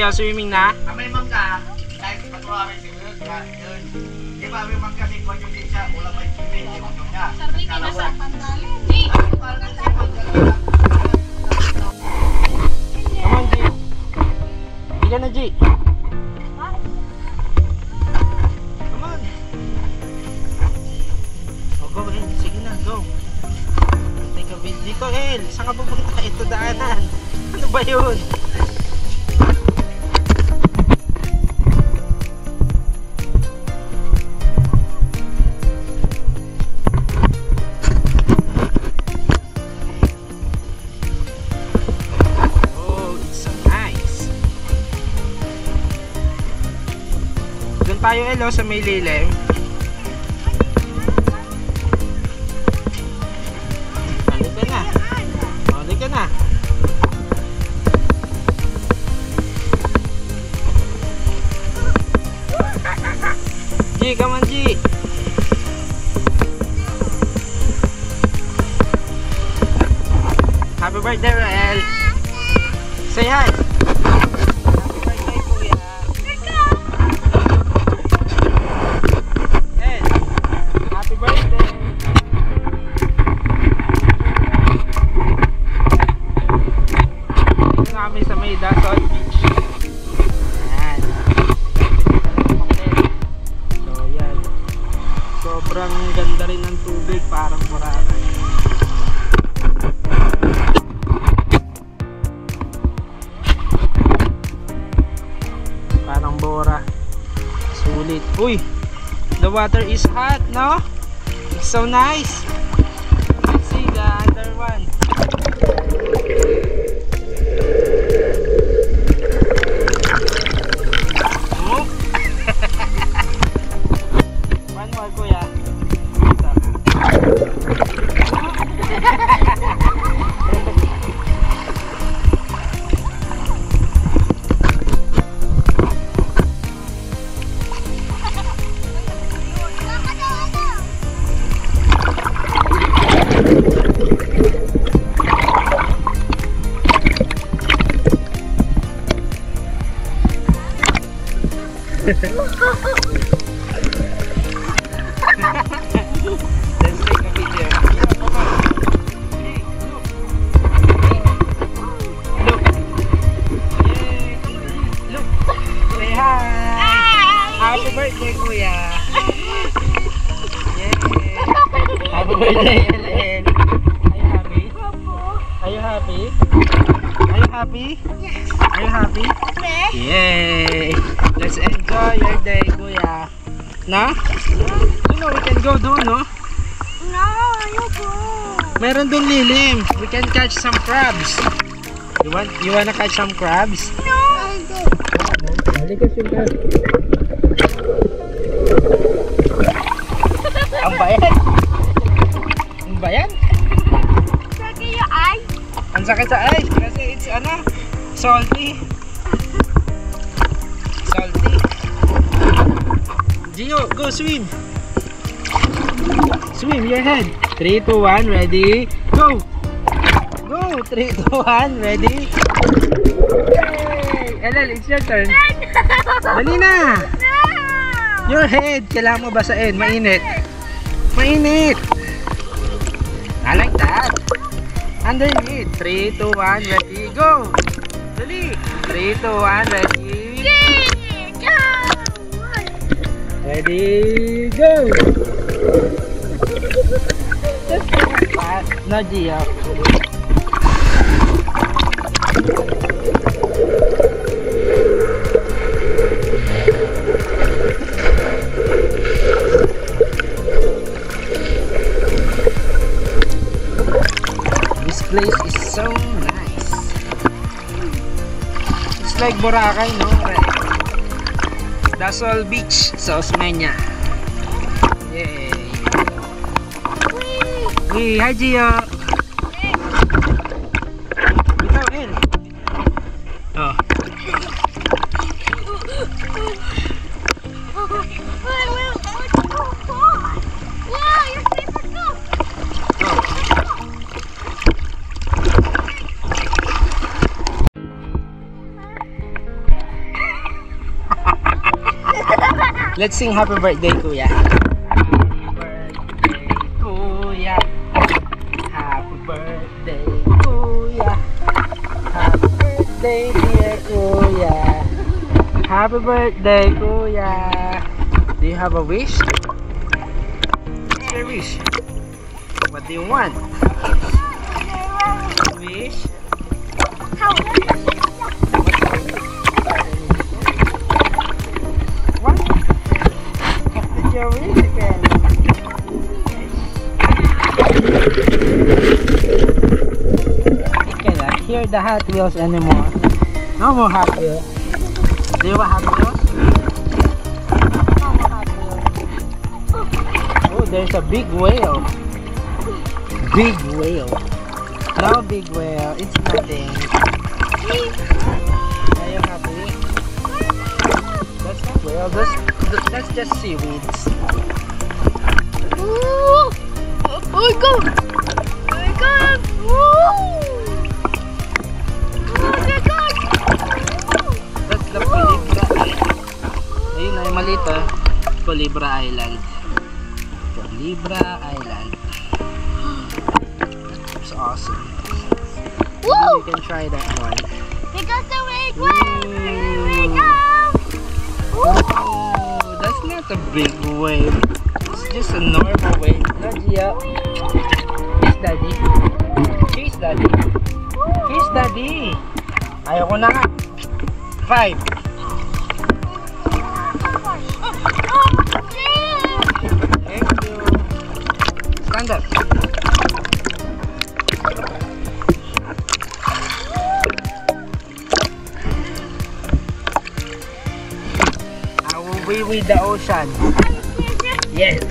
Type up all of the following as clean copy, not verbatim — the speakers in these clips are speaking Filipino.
Gio, swimming na? May mangga, kahit patuwa kami siguro, yun. Di ba may mangga si Kwan yung siya, wala may swimming, di ba niya? Sarili ka na sa pantalin. Come on, G. Hindi na, G. Come on. Oh, go, El. Sige na, go. Take a video. Dito, El. Saan ka pupunta? Ito daanan. Ano ba yun? Tayo elo sa may lilim. Halika na. Halika na. G, come on, G. Happy birthday, Rael. Say hi. Dasol Beach. Ayan. So yan. Sobrang ganda rin ng tubig, parang Boracay. Parang Bora. Sulit. Uy! The water is hot, no? It's so nice. Let's see the other one. Let's take a video. Come on. Hey, look. Yay. Look. Say hi. Happy birthday, Kuya. Yay. Happy birthday, Ellen. Are you happy? Are you happy? Yes. Are you happy? Yes. Yay. Let's enjoy your day, Kuya. Na? You know, we can go doon, no? No, ayoko. Meron doon lilim. We can catch some crabs. You wanna catch some crabs? No. Halika sila. Ang bayan. Ang bayan? Sakit yung eyes. Ang sakit sa eyes kasi it's ano, salty. Salty. Gio, go swim. Swim your head. 3, 2, 1, ready, go. Go. 3, 2, 1, ready. Yay! Elel, it's your turn. Dali na. No. Your head, kailangan mo basahin. Mainit. Mainit. I like that. Underneath. 3, 2, 1, ready, go. Dali. 3, 2, 1, ready. Ready, go. No, Gio. This place is so nice. It's like Boracay, no? Dasol Beach sa Osmeña. Yay! Hey, hi Gio! Bitaw, El! Oh. Wow, you're super cool. Let's sing happy birthday, Kuya. Happy birthday, Kuya. Happy birthday, Kuya. Happy birthday, dear Kuya. Happy birthday, Kuya. Do you have a wish? What's your wish? What do you want? Wish? What? What did you wish again? You cannot hear the Hot Wheels anymore. No more Hot Wheels. Do you want Hot Wheels? No more Hot Wheels. Oh, there's a big whale. Big whale. No big whale. It's nothing. Are you happy? That's not whale. That's just seaweeds. Oh my god! Oh my god! Oh my god! That's the Colibra. Ayun ay maliit ah. Colibra Island. Colibra Island. It's awesome. Woo! You can try that one. We got the big wave! Here we go! Oh, that's not a big wave. It's just a normal wave. Nadia. Kiss daddy. Kiss daddy. Kiss daddy. Ayoko na nga. 5. Thank you. Stand up. I will wee with the ocean. Yes.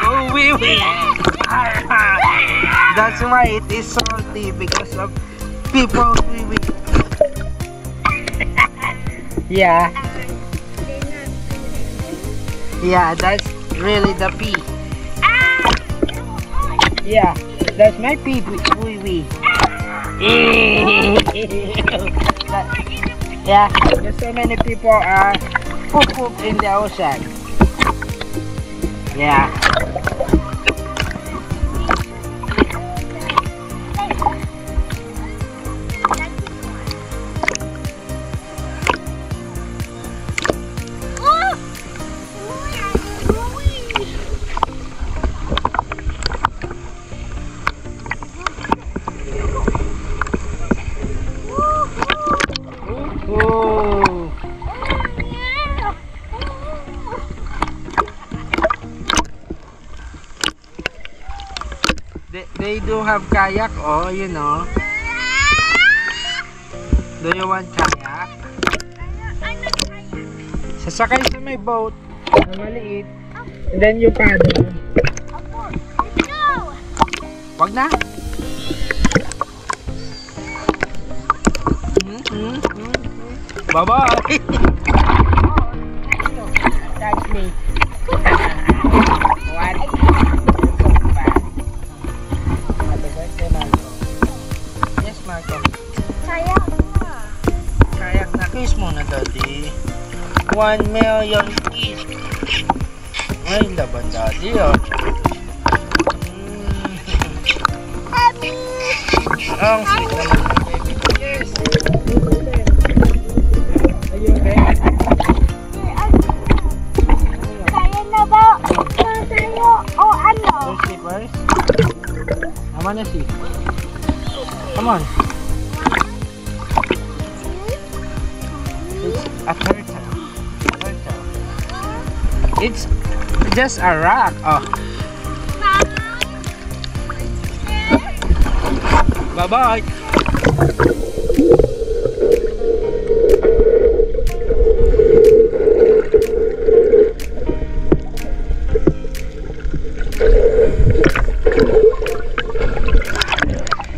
Oh, wee wee. That's why it is salty because of people wee wee. Yeah. Yeah, that's really the pee. Yeah, that's my pee wee wee. Yeah, there's so many people poop in the ocean. Yeah. Oh. They do have kayak, oh, you know. Do you want kayak? Sasakay sa may boat na maliit. And then you paddle. Wag na. Bye-bye. Touch me. What? Happy birthday, Marco. Yes, Marco. Kayak na. Kiss muna, Daddy. 1 million kiss. Ay, laban, Daddy, oh. Ang sweet naman ng baby. Yes. Are you okay? Kaya na ba? Sa'yo o ano? Those slippers? I wanna see. Come on. It's a turtle. Turtle. It's just a rock. Oh. Bye-bye.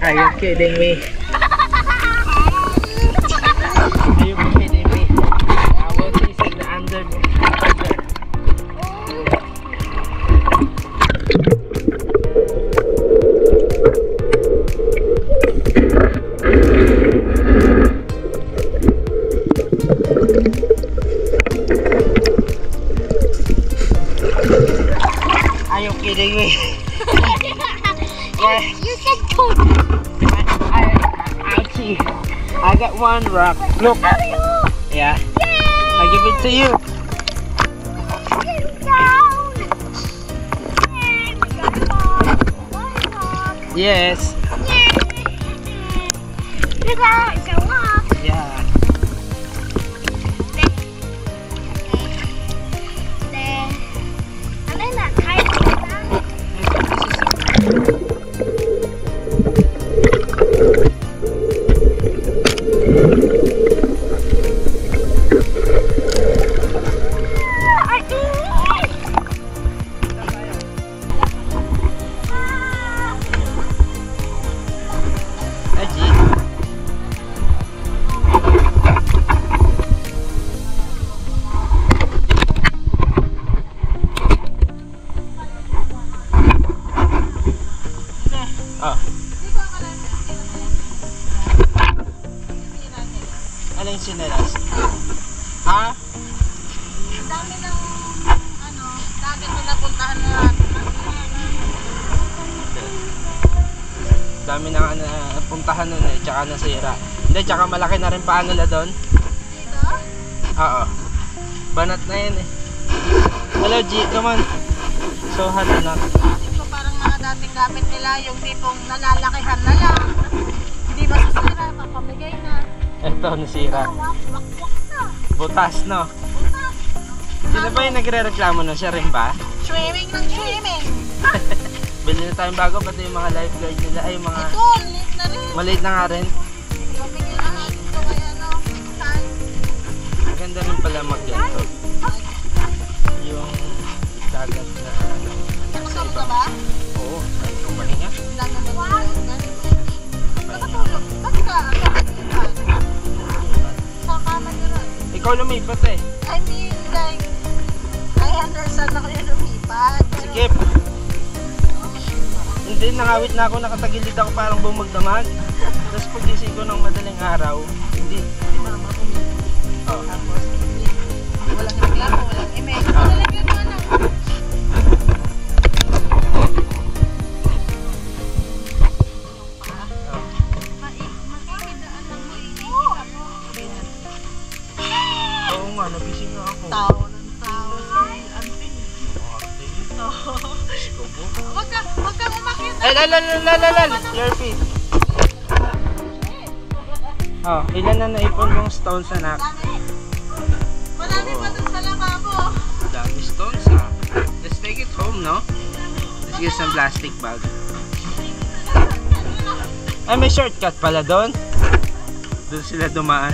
Are you kidding me? Are you kidding me? I will see the under. Sige. Yeah. You said go. I see. I got one rock. Look. Yeah. I give it to you. Get down. Yes. Yeah. Oh. Ano yung sinelas? Ha? Dami ng dami nila puntahan na natin. Dami na puntahan nun eh, tsaka nasira. Hindi, tsaka malaki na rin paano nila doon. Dito? Oo. Banat na yan eh. Hello G, come on. So hot anak. Ito parang mga dating gamit nila, yung tipong nalalakihan na lang. Hindi masisira, papamigay na. Eto, nasira. Wak-wak na. Butas, no? Sino ba yung nagre-reklamo nun? Siya rin ba? Swimming ng swimming. Bili na tayong bago, pati yung mga lifeguard nila. Ay, yung mga Ito, lit na rin. maliit na nga rin. Pamigay na natin ito kaya saan? Maganda rin pala mag-ganto. Yung dagat na ano. Nakasama ka ba? Oo, ay kung pahinga. Lang naman yung nakatulog. Ba't ka? Sa kama nyo rin. Ikaw lumipat eh. I mean, like, I understand ako yung lumipat. Pero, Sige. Hindi, nangawit na ako, nakatagilid ako parang bumagdamag. Tapos pagising ko ng madaling araw, hindi. mama ko Oh. tapos, walang reklamo, walang email. Talaga na lang. Makikidaan lang mo inikita mo. Oo nga, nagising na ako. Tao ng tao. Anting. Wag kang umakit. Ay, lal. Your feet. Oh, ilan na naipon mong stones, anak? Marami pa dun sa lababo. Dami stones, ha? Let's take it home, no? Let's use some plastic bag. Ay, may shortcut pala doon. Doon sila dumaan.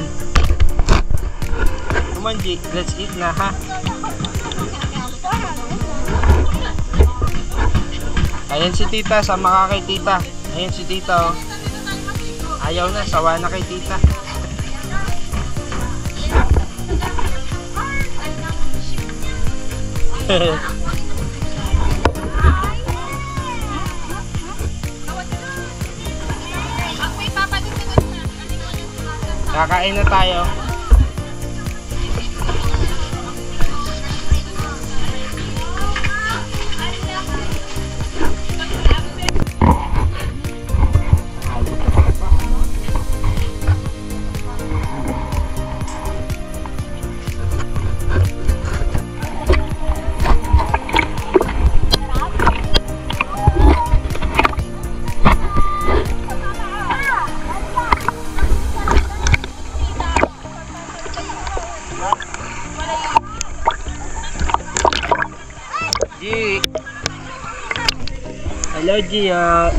Come on, G. Let's eat na, ha? Ayan si tita, sama ka kay tita. Ayan si tita, oh. Ayaw na, sawa na kay tita. Kakain na tayo. G. Hello, Gio.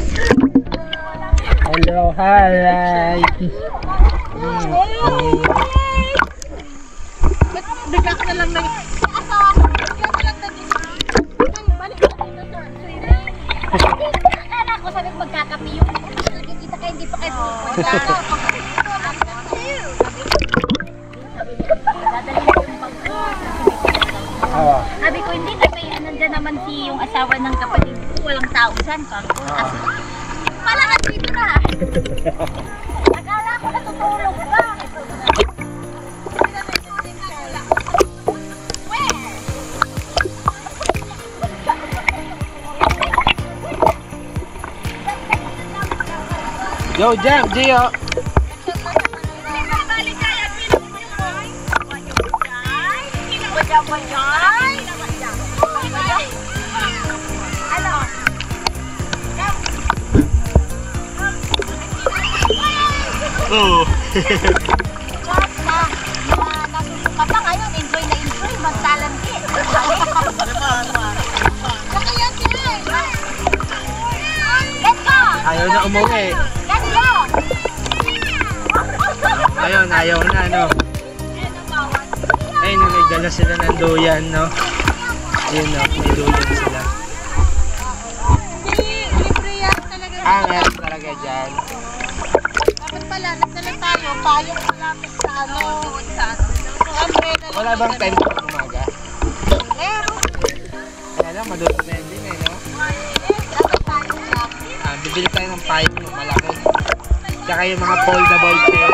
Hello, hi. Bigla ka na lang nag... Asawa ko, bigla ka lang nag-isip. Balik ka dito, sir. Akala ko sabi magkakapi yung nakikita kayo, hindi pa kayo pupunta. Oh. Sabi ko, hindi na may nandyan naman si yung asawa ng kapatid ko, walang tao dyan. Pala na dito na. Akala ko natutulog ka. Where? Yo, jump, Gio. Oo. Nasusuka pa ngayon, enjoy na enjoy, magtalandi. Let's go! Ayaw na umuwi. Let's go! Ayun, ayaw na, no? Ayun, may dala sila ng duyan, no? Ayun, no? May duyan sila. Libre yan talaga. Meron talaga dyan. Dapat pala, nagdala tayo, payong malapit sa ano. Umbrella lang. Wala bang tent pag umaga? Meron. Kaya lang, madudepending eh, no? Dapat tayo lang. Bibili tayo ng pipe ng malaki. Tsaka yung mga foldable chair.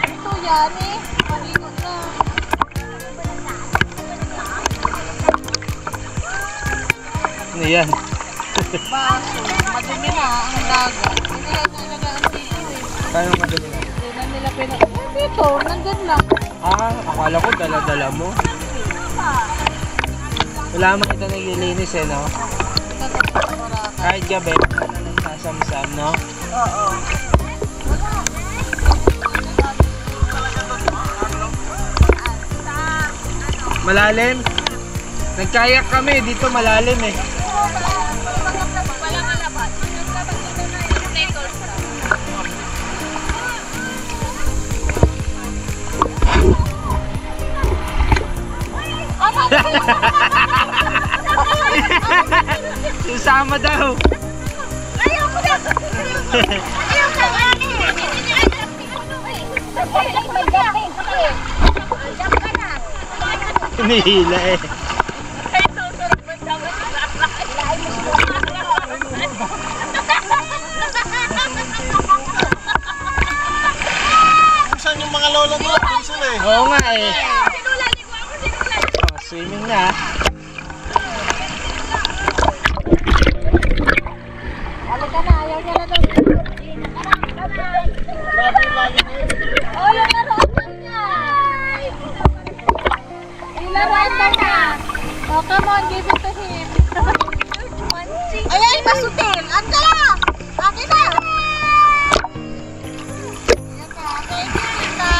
Ito yan eh. Palikot na. Ano yan? Baso. Madumi na ang dagat. Hindi na talaga ang dito eh. Kaya madali na. Hindi na nila dito, nandun lang. Akala ko dala-dala mo. Wala man ito naglilinis eh, no? Kahit gabi, nasamsam, no? Oo. Malalim? Nagkayak kami, dito malalim eh. Susama daw. Ayaw ko na! Ayaw ka nga eh! Jump ka na! Hinihila eh. Saan yung mga lola nila? Pinsan eh. Oo nga eh. Sinulali ko ako, sinulali! Oh, swimming na. Halika na, ayaw niya na daw. Grabe yung lagi na yun. Oh, yung laruan niya. Ilaruan daw niya. Oh, come on, give it to him. Ay, ay, masutin. Anda na. Akin na. Ayan na, thank you, Rita.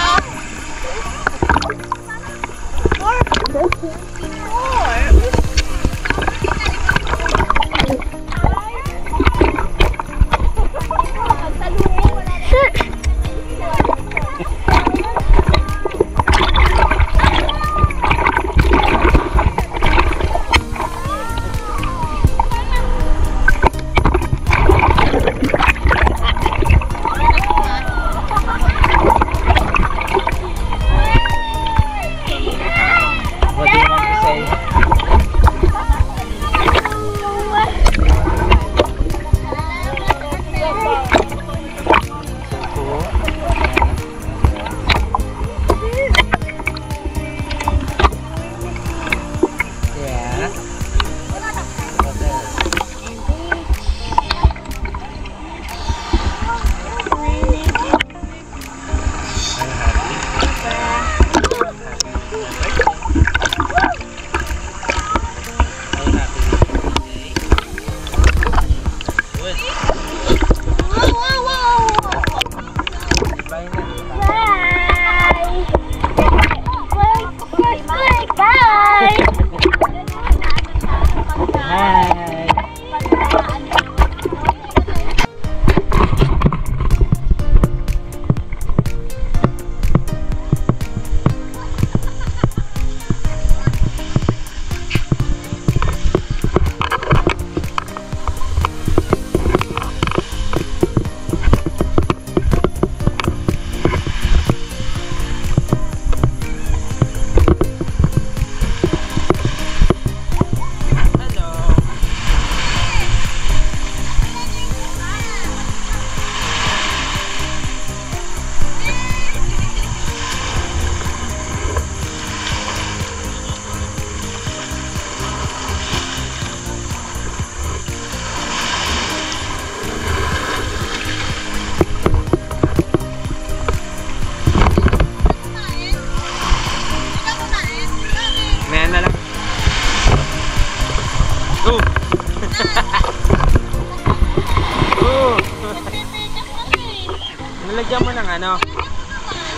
ano.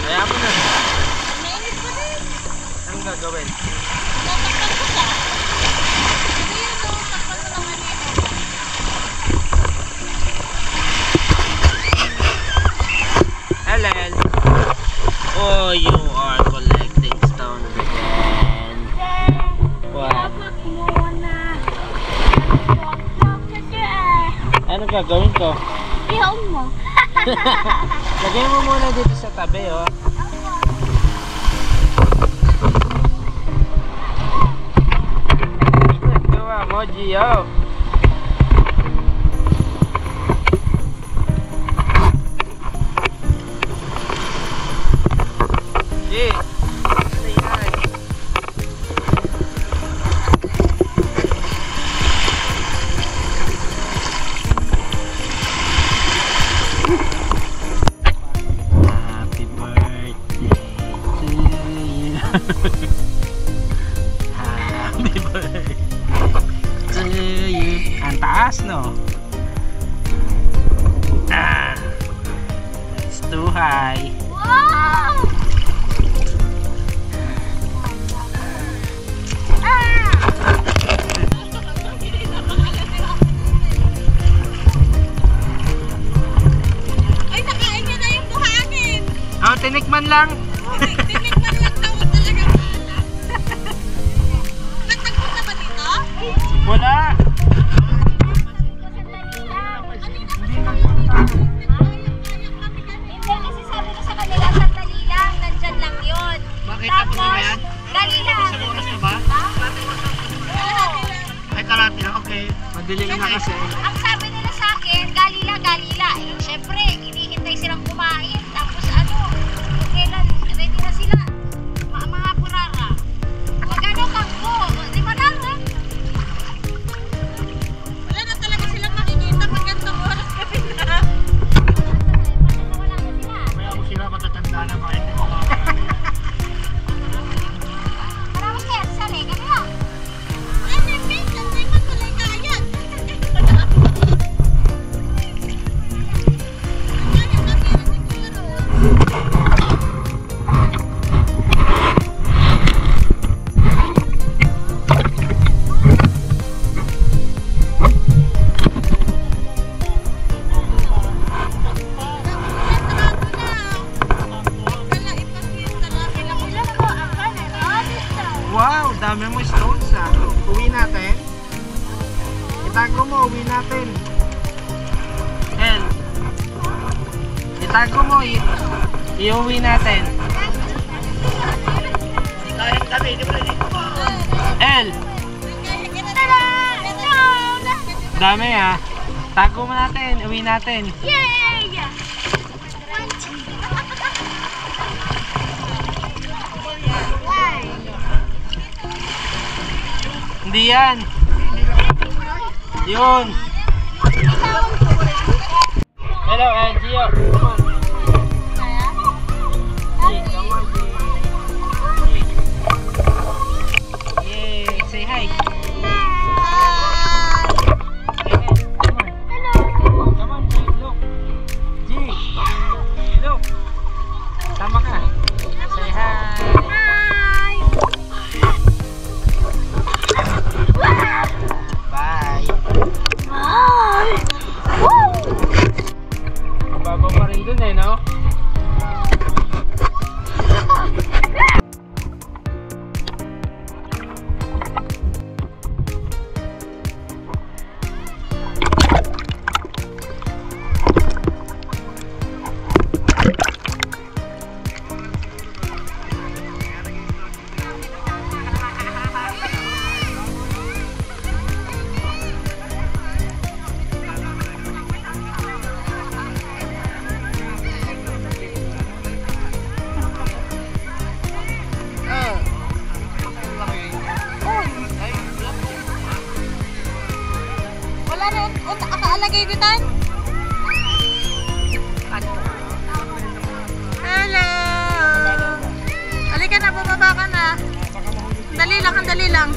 Kaya mo na. Mainit pa rin. Anong gagawin? Tatakpan ko siya. Hindi yun, no? Takpan mo naman yun. Ellen. Oh, you are collecting stones again. What? Dapat muna. Anong gagawin ko? Ihaw mo. Lagay mo muna dito sa tabi, oh. Gawa mo, Gio. G. Ano yan? Happy birthday to you. Happy birthday to you. Ang taas, no? That's too high. Wow! Ay, nakain niya na yung buhangin. Oh, tinikman lang. Tinikman lang daw talaga. Ba't nagpunta ba dito? Wala. Hindi, kasi sabi ko sa kanila, sandali lang, nandyan lang yun. Bakit? Tapos, Tapos na yan? dali lang. Sa oras na ba? Ay, kalahati lang. Okay. Madilim na kasi. Ang sabi nila sa akin, galila. Eh, syempre, hinihintay silang kumain. Tapos ano, kailan ready na sila. Mga burara. Magano kangko, 5 lang ha? Wala na talaga silang makikita pag gantong oras kasi na. Wala na sila. Kaya mo sila matatanda na mga hindi mo Marami kaya sali, kami lang. Ay, nipis. Ang tingin ko lang kayat. Wow, dami mo stones ah. Uwi natin. Itago mo, uwi natin. El. Itago mo, iuwi natin. Kahit kami, hindi mo na dito. El. Dami ah. Tago mo natin, uwi natin. Yay! Hindi yan. Yun. Hello, Gio. Come on. Come on, yay, say hi. Come on. Come on, G, look. G, look. Tama ka. Say hi. Bye. Mababaw pa rin dun eh, no? Wala na akaalagay ditan. Hello. Halika na, bumaba ka na. Dali lang, ang dali lang.